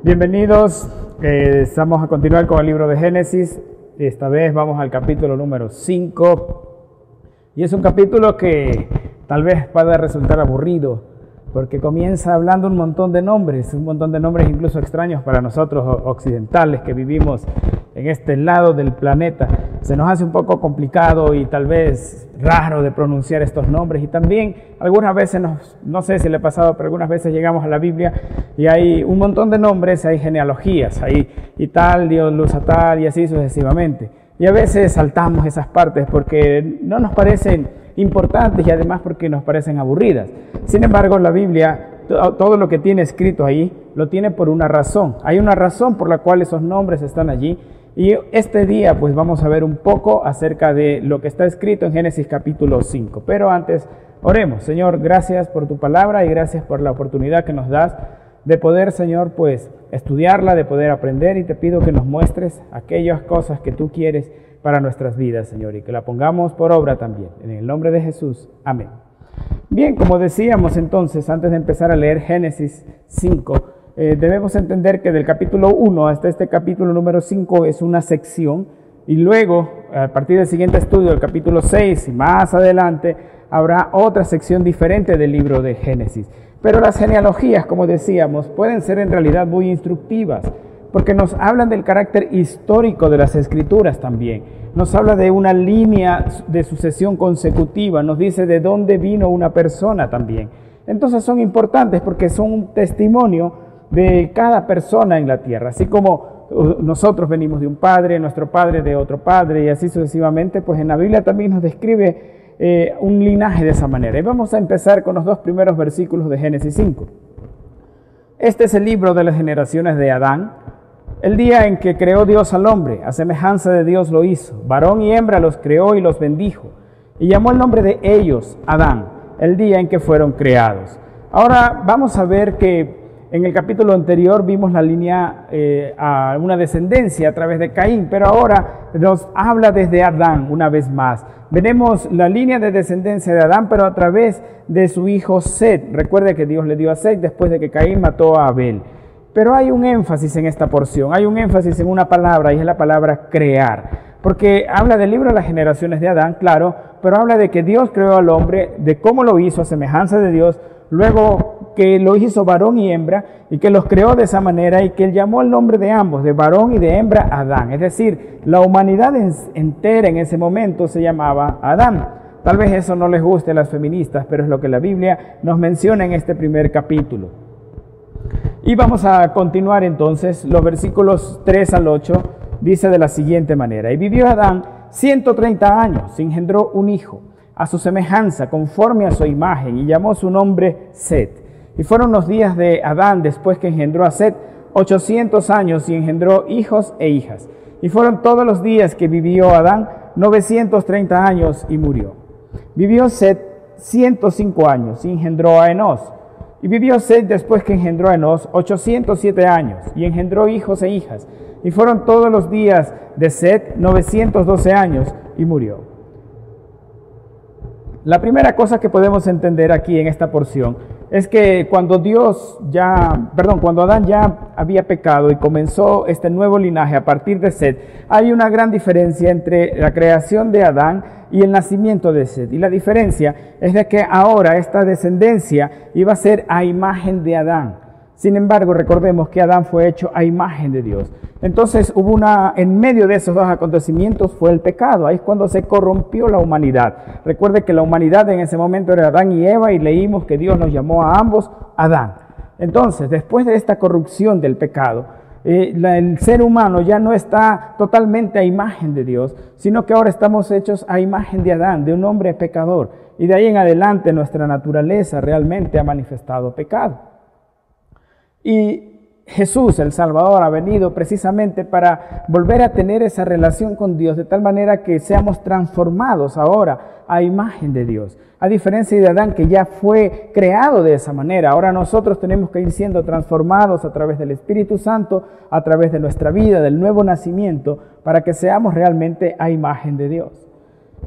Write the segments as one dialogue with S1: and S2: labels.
S1: Bienvenidos, estamos a continuar con el libro de Génesis. Esta vez vamos al capítulo número 5 y es un capítulo que tal vez pueda resultar aburrido porque comienza hablando un montón de nombres incluso extraños para nosotros occidentales que vivimos en este lado del planeta. Se nos hace un poco complicado y tal vez raro de pronunciar estos nombres, y también algunas veces, no sé si le ha pasado, pero algunas veces llegamos a la Biblia y hay un montón de nombres, hay genealogías, hay y tal, Dios luz a tal y así sucesivamente. Y a veces saltamos esas partes porque no nos parecen importantes y además porque nos parecen aburridas. Sin embargo, la Biblia, todo lo que tiene escrito ahí, lo tiene por una razón. Hay una razón por la cual esos nombres están allí. Y este día pues vamos a ver un poco acerca de lo que está escrito en Génesis capítulo 5. Pero antes, oremos. Señor, gracias por tu palabra y gracias por la oportunidad que nos das de poder, Señor, pues estudiarla, de poder aprender, y te pido que nos muestres aquellas cosas que tú quieres para nuestras vidas, Señor, y que la pongamos por obra también. En el nombre de Jesús. Amén. Bien, como decíamos entonces, antes de empezar a leer Génesis 5, debemos entender que del capítulo 1 hasta este capítulo número 5 es una sección, y luego, a partir del siguiente estudio, el capítulo 6 y más adelante, habrá otra sección diferente del libro de Génesis. Pero las genealogías, como decíamos, pueden ser en realidad muy instructivas, porque nos hablan del carácter histórico de las Escrituras también. Nos habla de una línea de sucesión consecutiva, nos dice de dónde vino una persona también. Entonces son importantes porque son un testimonio de cada persona en la tierra. Así como nosotros venimos de un padre, nuestro padre de otro padre y así sucesivamente, pues en la Biblia también nos describe un linaje de esa manera. Y vamos a empezar con los dos primeros versículos de Génesis 5. Este es el libro de las generaciones de Adán. El día en que creó Dios al hombre, a semejanza de Dios lo hizo. Varón y hembra los creó y los bendijo. Y llamó el nombre de ellos Adán, el día en que fueron creados. Ahora vamos a ver que en el capítulo anterior vimos la línea a una descendencia a través de Caín, pero ahora nos habla desde Adán una vez más. Veremos la línea de descendencia de Adán, pero a través de su hijo Set. Recuerde que Dios le dio a Set después de que Caín mató a Abel. Pero hay un énfasis en esta porción, hay un énfasis en una palabra, y es la palabra crear. Porque habla del libro de las generaciones de Adán, claro, pero habla de que Dios creó al hombre, de cómo lo hizo a semejanza de Dios, luego que lo hizo varón y hembra, y que los creó de esa manera, y que él llamó el nombre de ambos, de varón y de hembra, Adán. Es decir, la humanidad entera en ese momento se llamaba Adán. Tal vez eso no les guste a las feministas, pero es lo que la Biblia nos menciona en este primer capítulo. Y vamos a continuar entonces, los versículos 3 al 8, dice de la siguiente manera: y vivió Adán 130 años, engendró un hijo, a su semejanza, conforme a su imagen, y llamó su nombre Set. Y fueron los días de Adán después que engendró a Set 800 años, y engendró hijos e hijas. Y fueron todos los días que vivió Adán 930 años, y murió. Vivió Set 105 años, y engendró a Enós. Y vivió Set después que engendró a Enós 807 años, y engendró hijos e hijas. Y fueron todos los días de Set 912 años, y murió. La primera cosa que podemos entender aquí en esta porción es que cuando Adán ya había pecado y comenzó este nuevo linaje a partir de Set, hay una gran diferencia entre la creación de Adán y el nacimiento de Set. Y la diferencia es de que ahora esta descendencia iba a ser a imagen de Adán. Sin embargo, recordemos que Adán fue hecho a imagen de Dios. Entonces en medio de esos dos acontecimientos fue el pecado. Ahí es cuando se corrompió la humanidad. Recuerde que la humanidad en ese momento era Adán y Eva, y leímos que Dios nos llamó a ambos Adán. Entonces, después de esta corrupción del pecado, el ser humano ya no está totalmente a imagen de Dios, sino que ahora estamos hechos a imagen de Adán, de un hombre pecador. Y de ahí en adelante nuestra naturaleza realmente ha manifestado pecado. Y Jesús, el Salvador, ha venido precisamente para volver a tener esa relación con Dios, de tal manera que seamos transformados ahora a imagen de Dios. A diferencia de Adán, que ya fue creado de esa manera, ahora nosotros tenemos que ir siendo transformados a través del Espíritu Santo, a través de nuestra vida, del nuevo nacimiento, para que seamos realmente a imagen de Dios.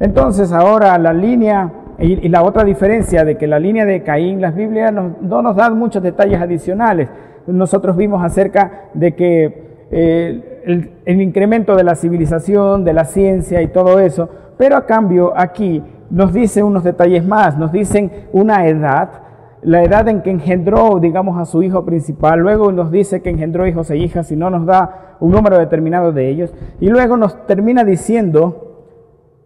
S1: Entonces ahora la línea y la otra diferencia de que la línea de Caín, las Biblias no nos dan muchos detalles adicionales. nosotros vimos acerca de que el incremento de la civilización, de la ciencia y todo eso, pero a cambio aquí nos dice unos detalles más, nos dicen una edad, la edad en que engendró, digamos, a su hijo principal, luego nos dice que engendró hijos e hijas y no nos da un número determinado de ellos, y luego nos termina diciendo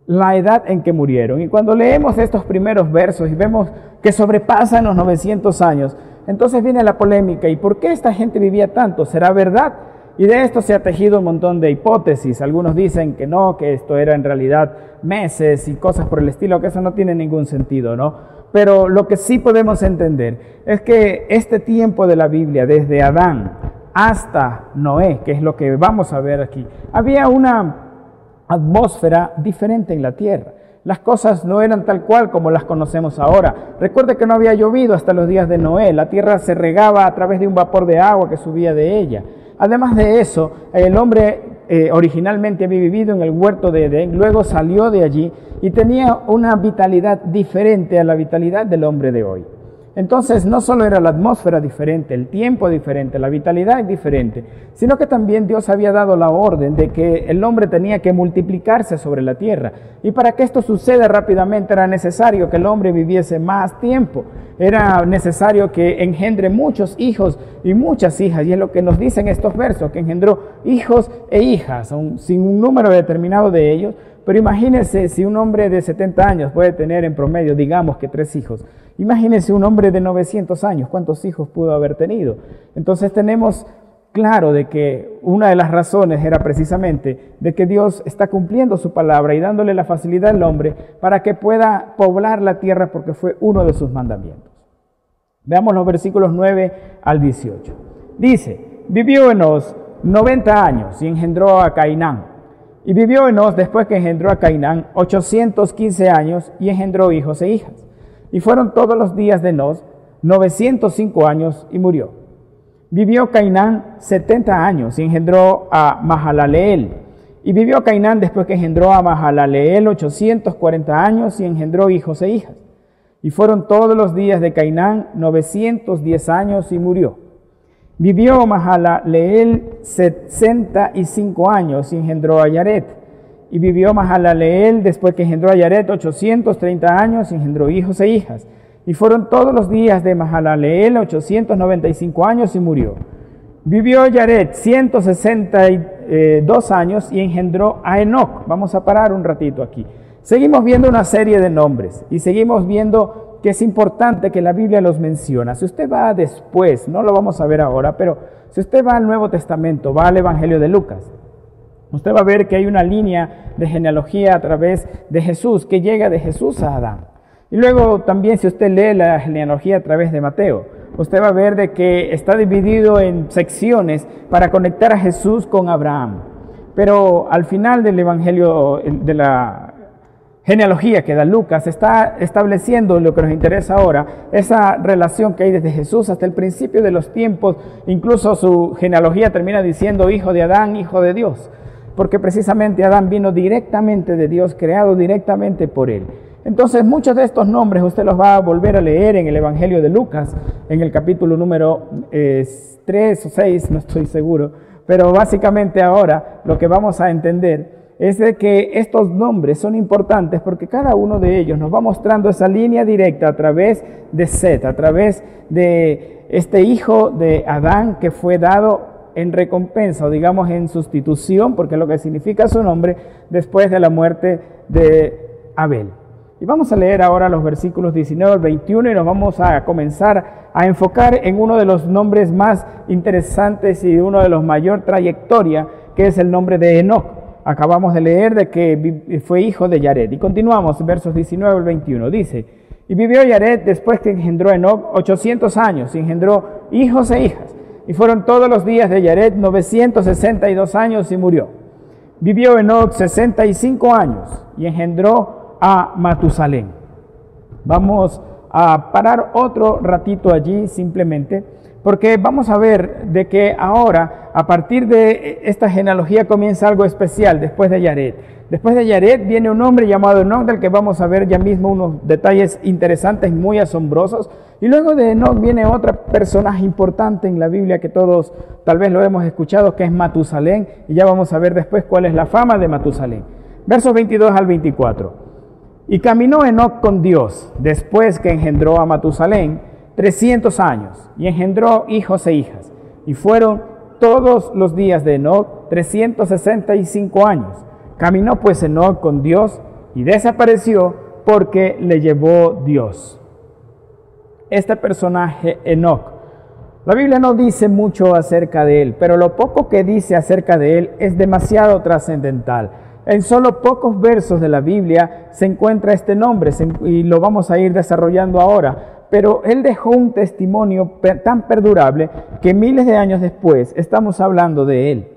S1: la edad en que murieron. Y cuando leemos estos primeros versos y vemos que sobrepasan los 900 años, entonces viene la polémica, ¿y por qué esta gente vivía tanto? ¿Será verdad? Y de esto se ha tejido un montón de hipótesis. Algunos dicen que no, que esto era en realidad meses y cosas por el estilo, que eso no tiene ningún sentido, ¿no? Pero lo que sí podemos entender es que este tiempo de la Biblia, desde Adán hasta Noé, que es lo que vamos a ver aquí, había una atmósfera diferente en la tierra. Las cosas no eran tal cual como las conocemos ahora. Recuerde que no había llovido hasta los días de Noé. La tierra se regaba a través de un vapor de agua que subía de ella. Además de eso, el hombre originalmente había vivido en el huerto de Edén, luego salió de allí y tenía una vitalidad diferente a la vitalidad del hombre de hoy. Entonces, no solo era la atmósfera diferente, el tiempo diferente, la vitalidad diferente, sino que también Dios había dado la orden de que el hombre tenía que multiplicarse sobre la tierra. Y para que esto suceda rápidamente era necesario que el hombre viviese más tiempo. Era necesario que engendre muchos hijos y muchas hijas. Y es lo que nos dicen estos versos, que engendró hijos e hijas, sin un número determinado de ellos. Pero imagínense si un hombre de 70 años puede tener en promedio, digamos que 3 hijos. Imagínense un hombre de 900 años, ¿cuántos hijos pudo haber tenido? Entonces tenemos claro de que una de las razones era precisamente de que Dios está cumpliendo su palabra y dándole la facilidad al hombre para que pueda poblar la tierra, porque fue uno de sus mandamientos. Veamos los versículos 9 al 18. Dice, vivió Enós 90 años y engendró a Cainán. Y vivió Enós después que engendró a Cainán 815 años y engendró hijos e hijas. Y fueron todos los días de Enós 905 años y murió. Vivió Cainán 70 años y engendró a Mahalaleel. Y vivió Cainán después que engendró a Mahalaleel 840 años y engendró hijos e hijas. Y fueron todos los días de Cainán 910 años y murió. Vivió Mahalaleel 65 años y engendró a Yared. Y vivió Mahalaleel después que engendró a Yared 830 años y engendró hijos e hijas. Y fueron todos los días de Mahalaleel 895 años y murió. Vivió Yared 162 años y engendró a Enoc. Vamos a parar un ratito aquí. Seguimos viendo una serie de nombres y seguimos viendo que es importante que la Biblia los menciona. Si usted va después, no lo vamos a ver ahora, pero si usted va al Nuevo Testamento, va al Evangelio de Lucas, usted va a ver que hay una línea de genealogía a través de Jesús, que llega de Jesús a Adán. Y luego también si usted lee la genealogía a través de Mateo, usted va a ver de que está dividido en secciones para conectar a Jesús con Abraham. Pero al final del Evangelio, de la genealogía que da Lucas, está estableciendo lo que nos interesa ahora, esa relación que hay desde Jesús hasta el principio de los tiempos. Incluso su genealogía termina diciendo hijo de Adán, hijo de Dios, porque precisamente Adán vino directamente de Dios, creado directamente por él. Entonces muchos de estos nombres usted los va a volver a leer en el Evangelio de Lucas, en el capítulo número 3 o 6, no estoy seguro, pero básicamente ahora lo que vamos a entender es de que estos nombres son importantes porque cada uno de ellos nos va mostrando esa línea directa a través de Set, a través de este hijo de Adán que fue dado en recompensa, o digamos en sustitución, porque es lo que significa su nombre, después de la muerte de Abel. Y vamos a leer ahora los versículos 19 al 21 y nos vamos a comenzar a enfocar en uno de los nombres más interesantes y uno de los mayor trayectoria, que es el nombre de Enoc. Acabamos de leer de que fue hijo de Yared. Y continuamos, versos 19 al 21. Dice, y vivió Yared después que engendró a Enoc 800 años y engendró hijos e hijas. Y fueron todos los días de Yared 962 años y murió. Vivió Enoc 65 años y engendró a Matusalén. Vamos a parar otro ratito allí simplemente Porque vamos a ver de que ahora, a partir de esta genealogía, comienza algo especial después de Yared. Después de Yared viene un hombre llamado Enoc, del que vamos a ver ya mismo unos detalles interesantes, muy asombrosos. Y luego de Enoc viene otro personaje importante en la Biblia que todos tal vez lo hemos escuchado, que es Matusalén. Y ya vamos a ver después cuál es la fama de Matusalén. Versos 22 al 24. Y caminó Enoc con Dios, después que engendró a Matusalén, 300 años, y engendró hijos e hijas. Y fueron todos los días de Enoc 365 años. Caminó pues Enoc con Dios y desapareció porque le llevó Dios. Este personaje Enoc, la Biblia no dice mucho acerca de él, pero lo poco que dice acerca de él es demasiado trascendental. En solo pocos versos de la Biblia se encuentra este nombre y lo vamos a ir desarrollando ahora. Pero él dejó un testimonio tan perdurable que miles de años después estamos hablando de él.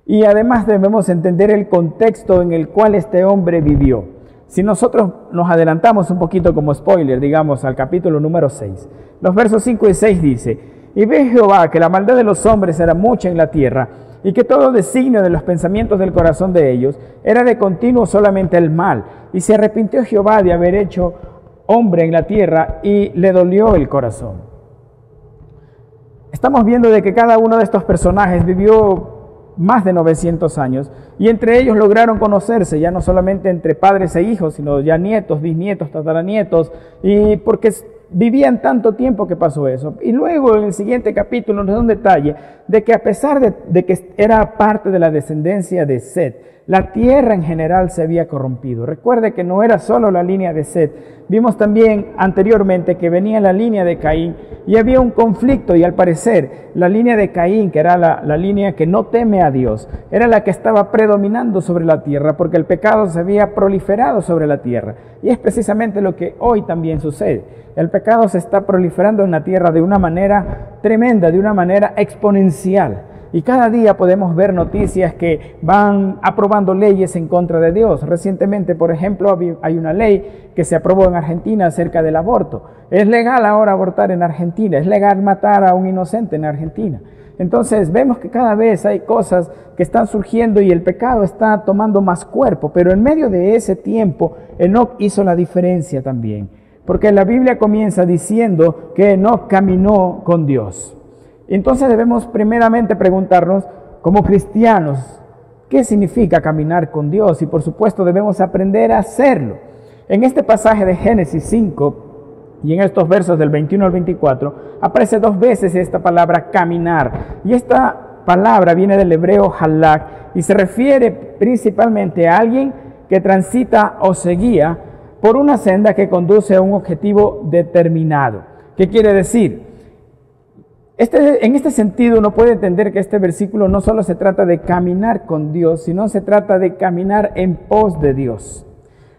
S1: Y además debemos entender el contexto en el cual este hombre vivió. Si nosotros nos adelantamos un poquito como spoiler, digamos, al capítulo número 6, los versos 5 y 6 dice: Y ve Jehová que la maldad de los hombres era mucha en la tierra, y que todo designio de los pensamientos del corazón de ellos era de continuo solamente el mal. Y se arrepintió Jehová de haber hecho hombre en la tierra y le dolió el corazón. Estamos viendo de que cada uno de estos personajes vivió más de 900 años y entre ellos lograron conocerse, ya no solamente entre padres e hijos, sino ya nietos, bisnietos, tataranietos, y porque vivían tanto tiempo que pasó eso. Y luego en el siguiente capítulo nos da un detalle de que a pesar de que era parte de la descendencia de Set, la tierra en general se había corrompido. Recuerde que no era solo la línea de Set. Vimos también anteriormente que venía la línea de Caín y había un conflicto, y al parecer la línea de Caín, que era la línea que no teme a Dios, era la que estaba predominando sobre la tierra porque el pecado se había proliferado sobre la tierra. Y es precisamente lo que hoy también sucede. El pecado se está proliferando en la tierra de una manera tremenda, de una manera exponencial. Y cada día podemos ver noticias que van aprobando leyes en contra de Dios. Recientemente, por ejemplo, hay una ley que se aprobó en Argentina acerca del aborto. Es legal ahora abortar en Argentina, es legal matar a un inocente en Argentina. Entonces vemos que cada vez hay cosas que están surgiendo y el pecado está tomando más cuerpo. Pero en medio de ese tiempo, Enoc hizo la diferencia también. Porque la Biblia comienza diciendo que Enoc caminó con Dios. Entonces debemos primeramente preguntarnos, como cristianos, ¿qué significa caminar con Dios? Y por supuesto debemos aprender a hacerlo. En este pasaje de Génesis 5 y en estos versos del 21 al 24, aparece 2 veces esta palabra caminar. Y esta palabra viene del hebreo halak y se refiere principalmente a alguien que transita o se guía por una senda que conduce a un objetivo determinado. ¿Qué quiere decir? En este sentido uno puede entender que este versículo no solo se trata de caminar con Dios, sino se trata de caminar en pos de Dios.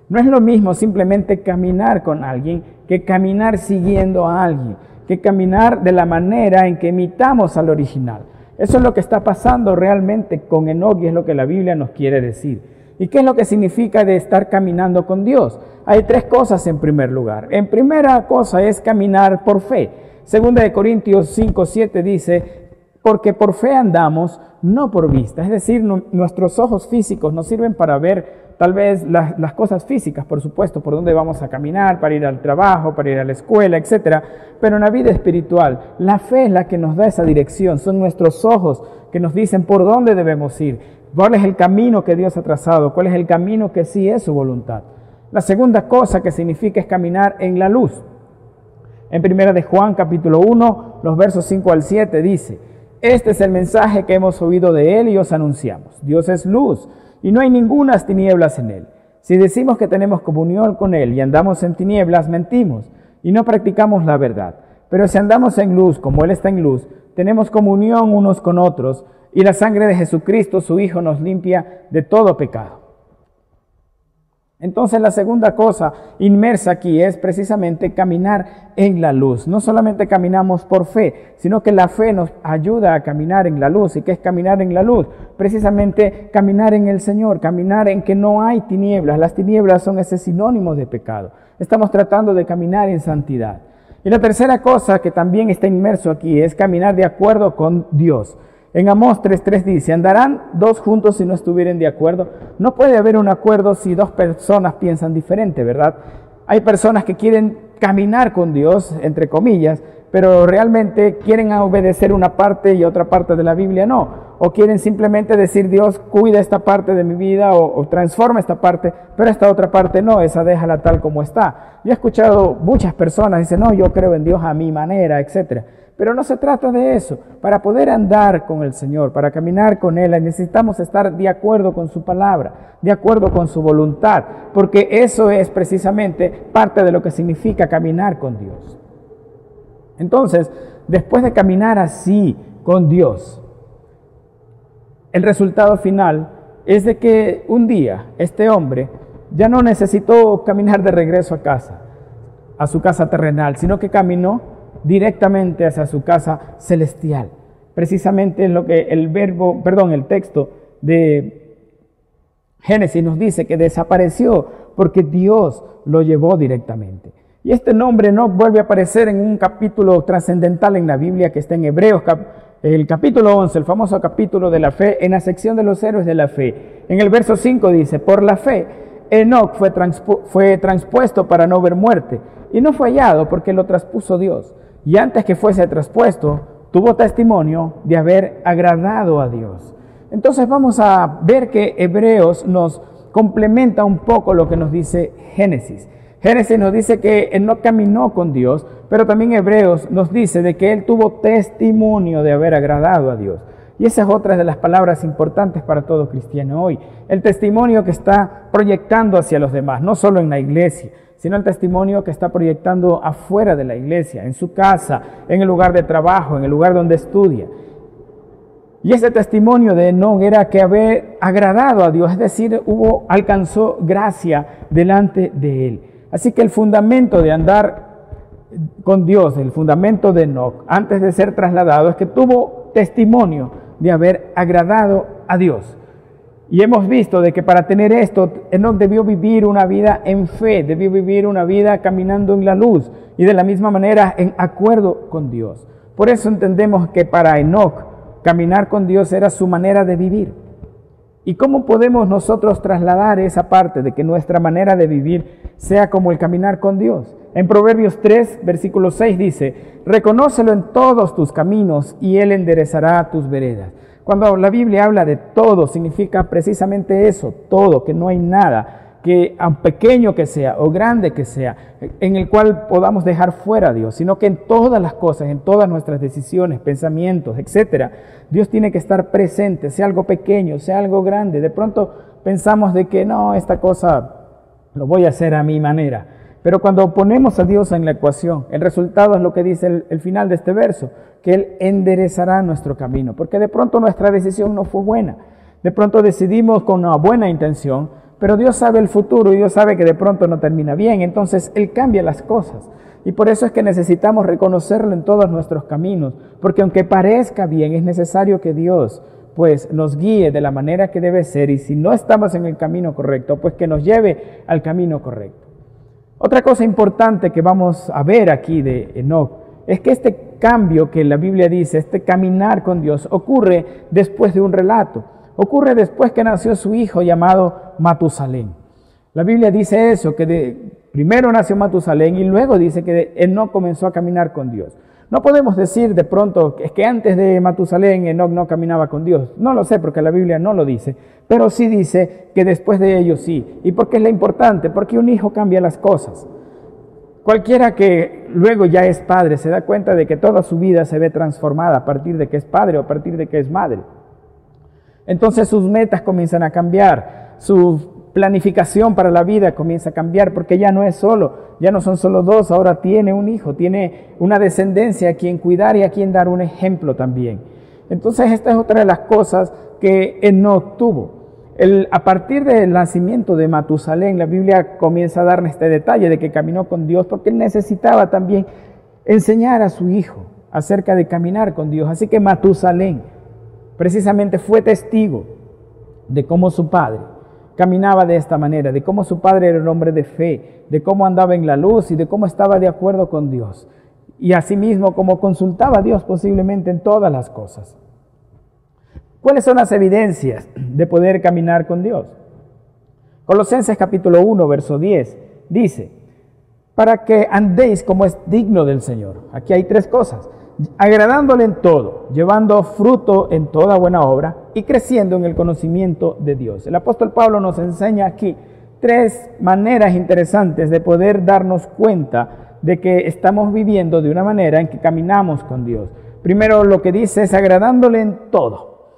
S1: No es lo mismo simplemente caminar con alguien que caminar siguiendo a alguien, que caminar de la manera en que imitamos al original. Eso es lo que está pasando realmente con Enoc y es lo que la Biblia nos quiere decir. ¿Y qué es lo que significa de estar caminando con Dios? Hay 3 cosas en primer lugar. En primera cosa es caminar por fe. Segunda de Corintios 5:7 dice, porque por fe andamos, no por vista. Es decir, nuestros ojos físicos nos sirven para ver tal vez las cosas físicas, por supuesto, por dónde vamos a caminar, para ir al trabajo, para ir a la escuela, etc. Pero en la vida espiritual, la fe es la que nos da esa dirección. Son nuestros ojos que nos dicen por dónde debemos ir, cuál es el camino que Dios ha trazado, cuál es el camino que sí es su voluntad. La segunda cosa que significa es caminar en la luz. En 1 de Juan capítulo 1, los versos 5 al 7 dice, este es el mensaje que hemos oído de él y os anunciamos. Dios es luz y no hay ningunas tinieblas en él. Si decimos que tenemos comunión con él y andamos en tinieblas, mentimos y no practicamos la verdad. Pero si andamos en luz como él está en luz, tenemos comunión unos con otros y la sangre de Jesucristo, su Hijo, nos limpia de todo pecado. Entonces la segunda cosa inmersa aquí es precisamente caminar en la luz. No solamente caminamos por fe, sino que la fe nos ayuda a caminar en la luz. ¿Y qué es caminar en la luz? Precisamente caminar en el Señor, caminar en que no hay tinieblas. Las tinieblas son ese sinónimo de pecado. Estamos tratando de caminar en santidad. Y la tercera cosa que también está inmerso aquí es caminar de acuerdo con Dios. En Amós 3:3 dice, andarán dos juntos si no estuvieren de acuerdo. No puede haber un acuerdo si dos personas piensan diferente, ¿verdad? Hay personas que quieren caminar con Dios, entre comillas, pero realmente quieren obedecer una parte y otra parte de la Biblia no. O quieren simplemente decir, Dios cuida esta parte de mi vida o transforma esta parte, pero esta otra parte no, esa déjala tal como está. Yo he escuchado muchas personas dicen, no, yo creo en Dios a mi manera, etcétera. Pero no se trata de eso. Para poder andar con el Señor, para caminar con Él, necesitamos estar de acuerdo con su palabra, de acuerdo con su voluntad, porque eso es precisamente parte de lo que significa caminar con Dios. Entonces, después de caminar así con Dios, el resultado final es de que un día este hombre ya no necesitó caminar de regreso a su casa terrenal, sino que caminó directamente hacia su casa celestial. Precisamente lo que el texto de Génesis nos dice, que desapareció porque Dios lo llevó directamente. Y este nombre no vuelve a aparecer en un capítulo trascendental en la Biblia que está en Hebreos, el capítulo 11, el famoso capítulo de la fe, en la sección de los héroes de la fe. En el verso 5 dice, por la fe, Enoc fue transpuesto para no ver muerte, y no fue hallado porque lo traspuso Dios. Y antes que fuese traspuesto, tuvo testimonio de haber agradado a Dios. Entonces vamos a ver que Hebreos nos complementa un poco lo que nos dice Génesis. Génesis nos dice que él no caminó con Dios, pero también Hebreos nos dice de que él tuvo testimonio de haber agradado a Dios. Y esa es otra de las palabras importantes para todo cristiano hoy. El testimonio que está proyectando hacia los demás, no solo en la iglesia, sino el testimonio que está proyectando afuera de la iglesia, en su casa, en el lugar de trabajo, en el lugar donde estudia. Y ese testimonio de Enoc era que haber agradado a Dios, es decir, alcanzó gracia delante de él. Así que el fundamento de andar con Dios, el fundamento de Enoc, antes de ser trasladado, es que tuvo testimonio de haber agradado a Dios. Y hemos visto de que para tener esto, Enoc debió vivir una vida en fe, debió vivir una vida caminando en la luz y de la misma manera en acuerdo con Dios. Por eso entendemos que para Enoc, caminar con Dios era su manera de vivir. ¿Y cómo podemos nosotros trasladar esa parte de que nuestra manera de vivir sea como el caminar con Dios? En Proverbios 3, versículo 6 dice, reconócelo en todos tus caminos y Él enderezará tus veredas. Cuando la Biblia habla de todo, significa precisamente eso, todo, que no hay nada, que a pequeño que sea o grande que sea, en el cual podamos dejar fuera a Dios, sino que en todas las cosas, en todas nuestras decisiones, pensamientos, etcétera, Dios tiene que estar presente, sea algo pequeño, sea algo grande. De pronto pensamos de que no, esta cosa lo voy a hacer a mi manera. Pero cuando ponemos a Dios en la ecuación, el resultado es lo que dice el final de este verso, que Él enderezará nuestro camino, porque de pronto nuestra decisión no fue buena. De pronto decidimos con una buena intención, pero Dios sabe el futuro y Dios sabe que de pronto no termina bien, entonces Él cambia las cosas. Y por eso es que necesitamos reconocerlo en todos nuestros caminos, porque aunque parezca bien, es necesario que Dios pues nos guíe de la manera que debe ser, y si no estamos en el camino correcto, pues que nos lleve al camino correcto. Otra cosa importante que vamos a ver aquí de Enoc es que este cambio que la Biblia dice, este caminar con Dios, ocurre después de un relato. Ocurre después que nació su hijo llamado Matusalén. La Biblia dice eso, que primero nació Matusalén y luego dice que Enoc comenzó a caminar con Dios. No podemos decir de pronto es que antes de Matusalén Enoc no caminaba con Dios. No lo sé porque la Biblia no lo dice, pero sí dice que después de ello sí. ¿Y por qué es lo importante? Porque un hijo cambia las cosas. Cualquiera que luego ya es padre se da cuenta de que toda su vida se ve transformada a partir de que es padre o a partir de que es madre. Entonces sus metas comienzan a cambiar, su planificación para la vida comienza a cambiar, porque ya no son solo dos, ahora tiene un hijo, tiene una descendencia a quien cuidar y a quien dar un ejemplo también. Entonces esta es otra de las cosas que Enoc tuvo. A partir del nacimiento de Matusalén, la Biblia comienza a darle este detalle de que caminó con Dios, porque él necesitaba también enseñar a su hijo acerca de caminar con Dios. Así que Matusalén precisamente fue testigo de cómo su padre caminaba de esta manera, de cómo su padre era un hombre de fe, de cómo andaba en la luz y de cómo estaba de acuerdo con Dios. y asimismo como consultaba a Dios posiblemente en todas las cosas. ¿Cuáles son las evidencias de poder caminar con Dios? Colosenses capítulo 1, verso 10, dice, para que andéis como es digno del Señor. Aquí hay 3 cosas. Agradándole en todo, llevando fruto en toda buena obra y creciendo en el conocimiento de Dios. El apóstol Pablo nos enseña aquí 3 maneras interesantes de poder darnos cuenta de que estamos viviendo de una manera en que caminamos con Dios. Primero, lo que dice es agradándole en todo.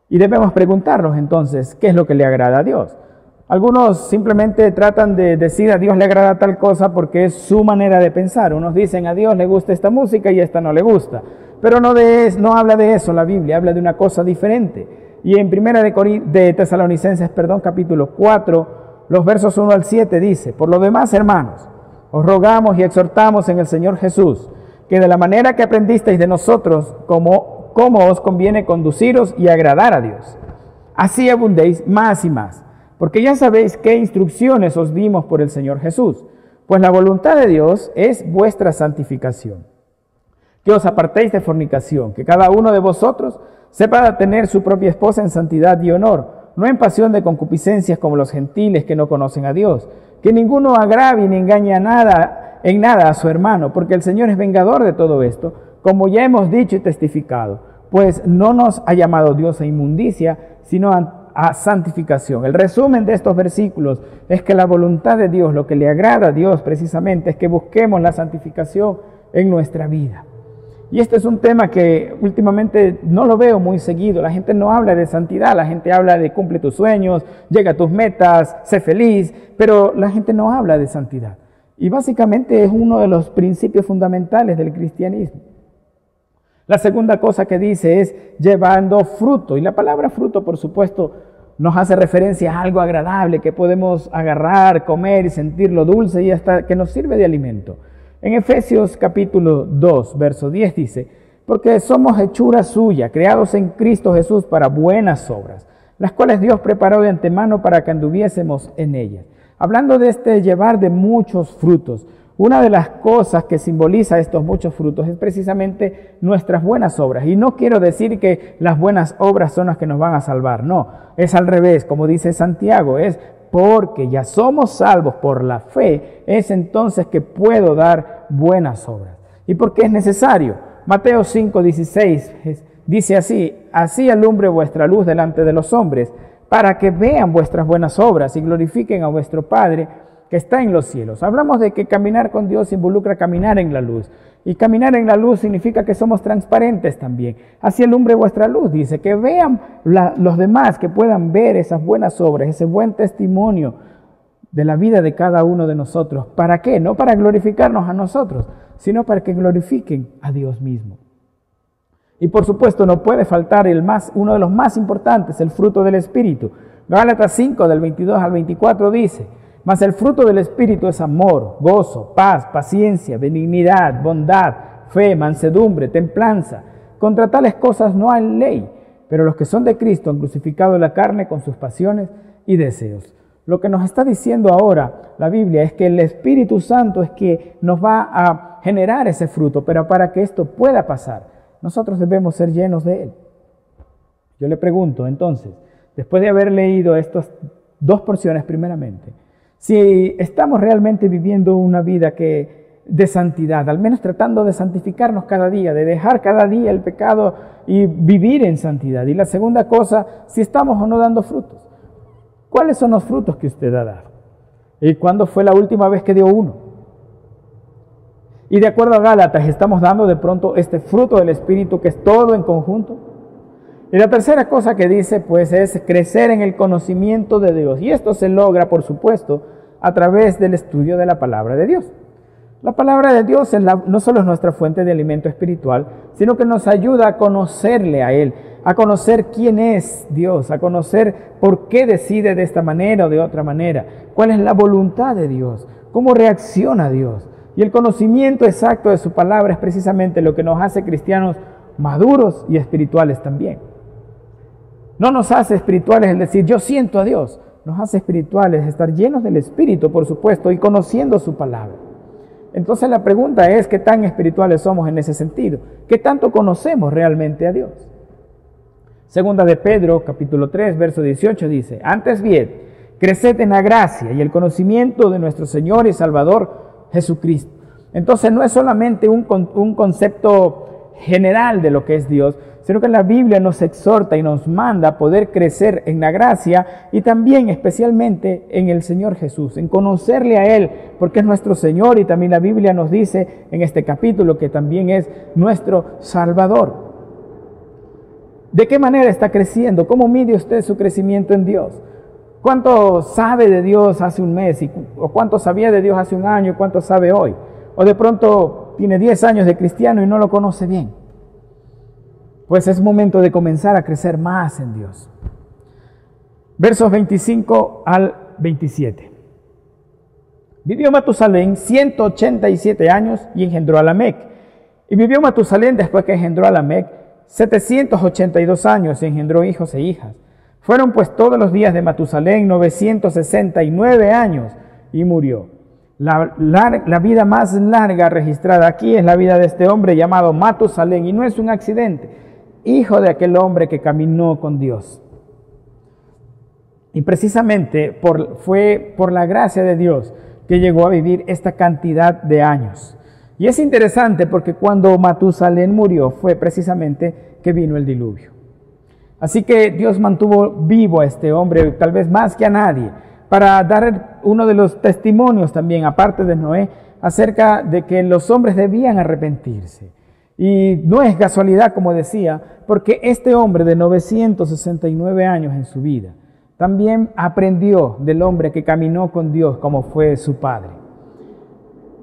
S1: Y debemos preguntarnos entonces, ¿qué es lo que le agrada a Dios? Algunos simplemente tratan de decir a Dios le agrada tal cosa porque es su manera de pensar. Unos dicen a Dios le gusta esta música y esta no le gusta. Pero no habla de eso la Biblia, habla de una cosa diferente. Y en Primera de Tesalonicenses, capítulo 4, los versos 1 al 7 dice, por lo demás, hermanos, os rogamos y exhortamos en el Señor Jesús, que de la manera que aprendisteis de nosotros, como os conviene conduciros y agradar a Dios, así abundéis más y más. Porque ya sabéis qué instrucciones os dimos por el Señor Jesús. Pues la voluntad de Dios es vuestra santificación. Que os apartéis de fornicación, que cada uno de vosotros sepa tener su propia esposa en santidad y honor, no en pasión de concupiscencias como los gentiles que no conocen a Dios. Que ninguno agravie ni engañe en nada a su hermano, porque el Señor es vengador de todo esto, como ya hemos dicho y testificado. Pues no nos ha llamado Dios a inmundicia, sino a santificación. El resumen de estos versículos es que la voluntad de Dios, lo que le agrada a Dios precisamente, es que busquemos la santificación en nuestra vida. Y este es un tema que últimamente no lo veo muy seguido. La gente no habla de santidad, la gente habla de cumple tus sueños, llega a tus metas, sé feliz, pero la gente no habla de santidad. Y básicamente es uno de los principios fundamentales del cristianismo. La segunda cosa que dice es llevando fruto. Y la palabra fruto, por supuesto, nos hace referencia a algo agradable que podemos agarrar, comer y sentirlo dulce y hasta que nos sirve de alimento. En Efesios capítulo 2, verso 10 dice, porque somos hechura suya, creados en Cristo Jesús para buenas obras, las cuales Dios preparó de antemano para que anduviésemos en ellas. Hablando de este llevar de muchos frutos, una de las cosas que simboliza estos muchos frutos es precisamente nuestras buenas obras. Y no quiero decir que las buenas obras son las que nos van a salvar, no, es al revés, como dice Santiago, es porque ya somos salvos por la fe, es entonces que puedo dar buenas obras. ¿Y por qué es necesario? Mateo 5:16 dice así alumbre vuestra luz delante de los hombres, para que vean vuestras buenas obras y glorifiquen a vuestro Padre que está en los cielos. Hablamos de que caminar con Dios involucra caminar en la luz. Y caminar en la luz significa que somos transparentes también. Así alumbre vuestra luz, dice, que vean los demás, que puedan ver esas buenas obras, ese buen testimonio de la vida de cada uno de nosotros. ¿Para qué? No para glorificarnos a nosotros, sino para que glorifiquen a Dios mismo. Y por supuesto no puede faltar uno de los más importantes, el fruto del Espíritu. Gálatas 5, del 22 al 24 dice, mas el fruto del Espíritu es amor, gozo, paz, paciencia, benignidad, bondad, fe, mansedumbre, templanza. Contra tales cosas no hay ley, pero los que son de Cristo han crucificado la carne con sus pasiones y deseos. Lo que nos está diciendo ahora la Biblia es que el Espíritu Santo es que nos va a generar ese fruto, pero para que esto pueda pasar, nosotros debemos ser llenos de Él. Yo le pregunto entonces, después de haber leído estas 2 porciones primeramente, si estamos realmente viviendo una vida de santidad, al menos tratando de santificarnos cada día, de dejar cada día el pecado y vivir en santidad. Y la segunda cosa, si estamos o no dando frutos. ¿Cuáles son los frutos que usted ha dado? ¿Y cuándo fue la última vez que dio uno? Y de acuerdo a Gálatas, ¿estamos dando de pronto este fruto del Espíritu que es todo en conjunto? Y la tercera cosa que dice, pues, es crecer en el conocimiento de Dios. Y esto se logra, por supuesto, a través del estudio de la palabra de Dios. La palabra de Dios no solo es nuestra fuente de alimento espiritual, sino que nos ayuda a conocerle a Él, a conocer quién es Dios, a conocer por qué decide de esta manera o de otra manera, cuál es la voluntad de Dios, cómo reacciona Dios. Y el conocimiento exacto de su palabra es precisamente lo que nos hace cristianos maduros y espirituales también. No nos hace espirituales el decir, yo siento a Dios. Nos hace espirituales estar llenos del Espíritu, por supuesto, y conociendo su palabra. Entonces la pregunta es, ¿qué tan espirituales somos en ese sentido? ¿Qué tanto conocemos realmente a Dios? Segunda de Pedro, capítulo 3, verso 18 dice, antes bien, creced en la gracia y el conocimiento de nuestro Señor y Salvador Jesucristo. Entonces no es solamente un concepto general de lo que es Dios, sino que la Biblia nos exhorta y nos manda a poder crecer en la gracia y también especialmente en el Señor Jesús, en conocerle a Él, porque es nuestro Señor y también la Biblia nos dice en este capítulo que también es nuestro Salvador. ¿De qué manera está creciendo? ¿Cómo mide usted su crecimiento en Dios? ¿Cuánto sabe de Dios hace un mes? ¿O cuánto sabía de Dios hace un año? ¿Y cuánto sabe hoy? O de pronto tiene 10 años de cristiano y no lo conoce bien. Pues es momento de comenzar a crecer más en Dios. Versos 25 al 27. Vivió Matusalén 187 años y engendró a Lamec. Y vivió Matusalén después que engendró a Lamec 782 años y engendró hijos e hijas. Fueron pues todos los días de Matusalén 969 años y murió. La vida más larga registrada aquí es la vida de este hombre llamado Matusalén y no es un accidente. Hijo de aquel hombre que caminó con Dios. Y precisamente fue por la gracia de Dios que llegó a vivir esta cantidad de años. Y es interesante porque cuando Matusalén murió fue precisamente que vino el diluvio. Así que Dios mantuvo vivo a este hombre, tal vez más que a nadie, para dar uno de los testimonios también, aparte de Noé, acerca de que los hombres debían arrepentirse. Y no es casualidad, como decía, porque este hombre de 969 años en su vida también aprendió del hombre que caminó con Dios como fue su padre.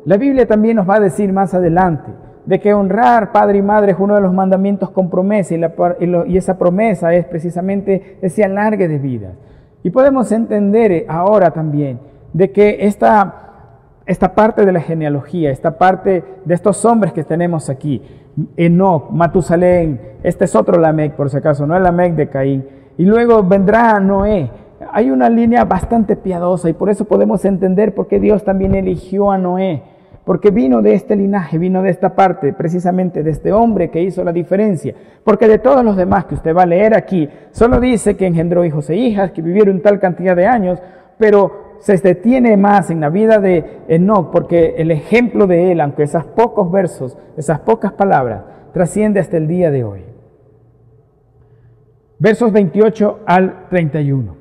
S1: La Biblia también nos va a decir más adelante de que honrar padre y madre es uno de los mandamientos con promesa y esa promesa es precisamente ese alargue de vida. Y podemos entender ahora también de que esta parte de la genealogía, esta parte de estos hombres que tenemos aquí, Enoc, Matusalén, este es otro Lamec por si acaso, no el Lamec de Caín, y luego vendrá Noé. Hay una línea bastante piadosa y por eso podemos entender por qué Dios también eligió a Noé, porque vino de este linaje, vino de esta parte, precisamente de este hombre que hizo la diferencia, porque de todos los demás que usted va a leer aquí, solo dice que engendró hijos e hijas, que vivieron tal cantidad de años, pero se detiene más en la vida de Enoc, porque el ejemplo de él, aunque esos pocos versos, esas pocas palabras, trasciende hasta el día de hoy. Versos 28 al 31.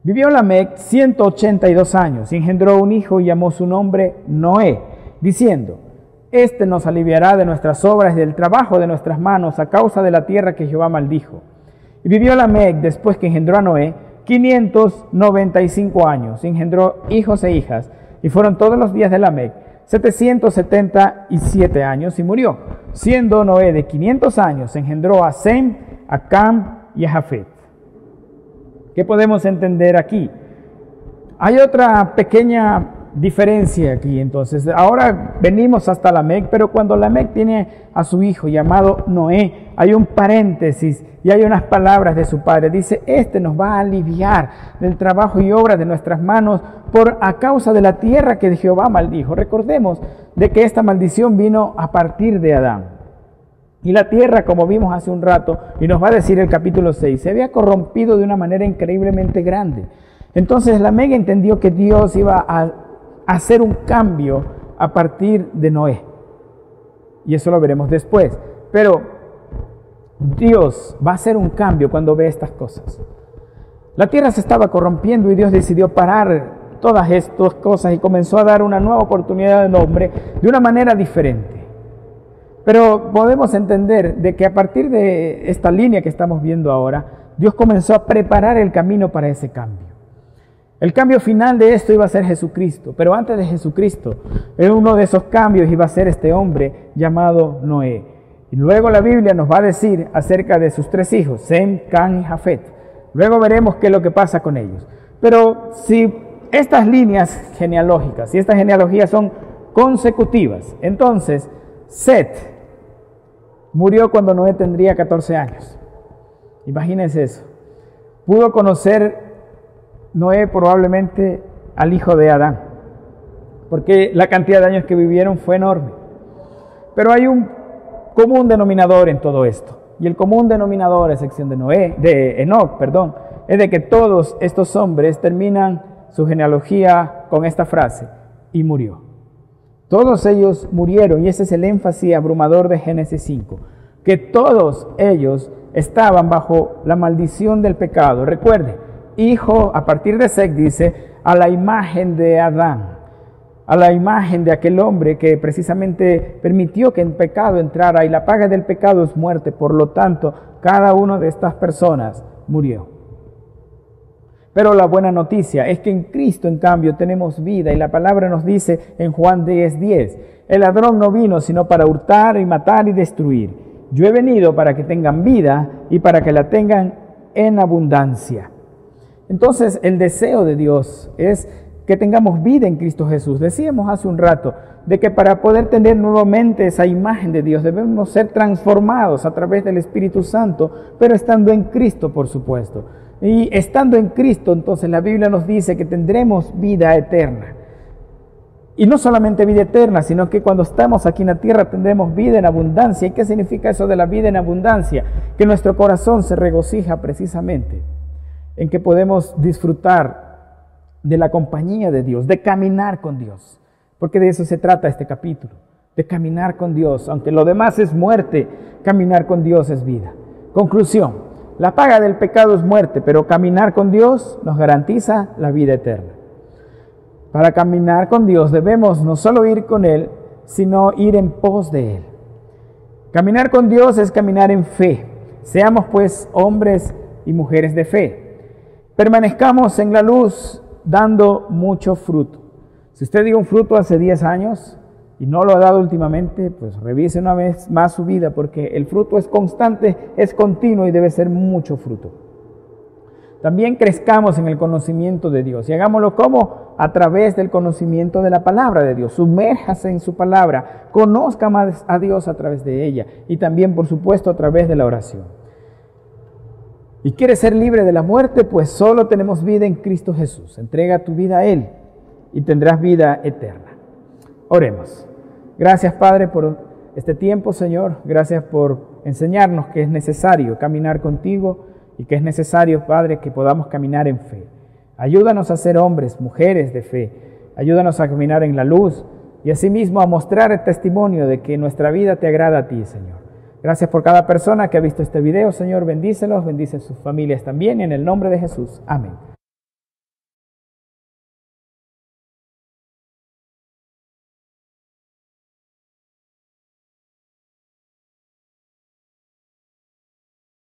S1: Vivió Lamec 182 años y engendró un hijo y llamó su nombre Noé, diciendo, este nos aliviará de nuestras obras y del trabajo de nuestras manos a causa de la tierra que Jehová maldijo. Y vivió Lamec después que engendró a Noé 595 años, engendró hijos e hijas, y fueron todos los días de Lamec 777 años y murió. Siendo Noé de 500 años, engendró a Sem, a Cam y a Jafet. ¿Qué podemos entender aquí? Hay otra pequeña diferencia aquí entonces. Ahora venimos hasta Lamec, pero cuando Lamec tiene a su hijo llamado Noé, hay un paréntesis y hay unas palabras de su padre. Dice, este nos va a aliviar del trabajo y obra de nuestras manos a causa de la tierra que Jehová maldijo. Recordemos de que esta maldición vino a partir de Adán. Y la tierra, como vimos hace un rato, y nos va a decir el capítulo 6, se había corrompido de una manera increíblemente grande. Entonces Lamec entendió que Dios iba a hacer un cambio a partir de Noé. Y eso lo veremos después. Pero Dios va a hacer un cambio cuando ve estas cosas. La tierra se estaba corrompiendo y Dios decidió parar todas estas cosas y comenzó a dar una nueva oportunidad al hombre de una manera diferente. Pero podemos entender de que a partir de esta línea que estamos viendo ahora, Dios comenzó a preparar el camino para ese cambio. El cambio final de esto iba a ser Jesucristo, pero antes de Jesucristo, uno de esos cambios iba a ser este hombre llamado Noé. Y luego la Biblia nos va a decir acerca de sus tres hijos, Sem, Cam y Jafet. Luego veremos qué es lo que pasa con ellos. Pero si estas líneas genealógicas, si estas genealogías son consecutivas, entonces Set murió cuando Noé tendría 14 años. Imagínense eso. Pudo conocer Noé probablemente al hijo de Adán. porque la cantidad de años que vivieron fue enorme. Pero hay un común denominador en todo esto. Y el común denominador, a excepción de Enoc, es de que todos estos hombres terminan su genealogía con esta frase: y murió. Todos ellos murieron, y ese es el énfasis abrumador de Génesis 5, que todos ellos estaban bajo la maldición del pecado. Recuerde, hijo, a partir de Seth dice, a la imagen de Adán, a la imagen de aquel hombre que precisamente permitió que el pecado entrara, y la paga del pecado es muerte. Por lo tanto, cada una de estas personas murió. Pero la buena noticia es que en Cristo, en cambio, tenemos vida, y la palabra nos dice en Juan 10:10, el ladrón no vino sino para hurtar y matar y destruir. Yo he venido para que tengan vida y para que la tengan en abundancia. Entonces, el deseo de Dios es que tengamos vida en Cristo Jesús. Decíamos hace un rato de que para poder tener nuevamente esa imagen de Dios debemos ser transformados a través del Espíritu Santo, pero estando en Cristo, por supuesto. Y estando en Cristo, entonces la Biblia nos dice que tendremos vida eterna. Y no solamente vida eterna, sino que cuando estamos aquí en la tierra tendremos vida en abundancia. ¿Y qué significa eso de la vida en abundancia? Que nuestro corazón se regocija precisamente en que podemos disfrutar de la compañía de Dios, de caminar con Dios. Porque de eso se trata este capítulo, de caminar con Dios. Aunque lo demás es muerte, caminar con Dios es vida. Conclusión: la paga del pecado es muerte, pero caminar con Dios nos garantiza la vida eterna. Para caminar con Dios debemos no solo ir con Él, sino ir en pos de Él. Caminar con Dios es caminar en fe. Seamos pues hombres y mujeres de fe. Permanezcamos en la luz dando mucho fruto. Si usted dio un fruto hace 10 años y no lo ha dado últimamente, pues revise una vez más su vida, porque el fruto es constante, es continuo y debe ser mucho fruto. También crezcamos en el conocimiento de Dios y hagámoslo como a través del conocimiento de la palabra de Dios. Sumérjase en su palabra, conozca más a Dios a través de ella y también, por supuesto, a través de la oración. ¿Y quieres ser libre de la muerte? Pues solo tenemos vida en Cristo Jesús. Entrega tu vida a Él y tendrás vida eterna. Oremos. Gracias, Padre, por este tiempo, Señor. Gracias por enseñarnos que es necesario caminar contigo y que es necesario, Padre, que podamos caminar en fe. Ayúdanos a ser hombres, mujeres de fe. Ayúdanos a caminar en la luz y asimismo a mostrar el testimonio de que nuestra vida te agrada a ti, Señor. Gracias por cada persona que ha visto este video, Señor. Bendícelos, bendice sus familias también. En el nombre de Jesús. Amén.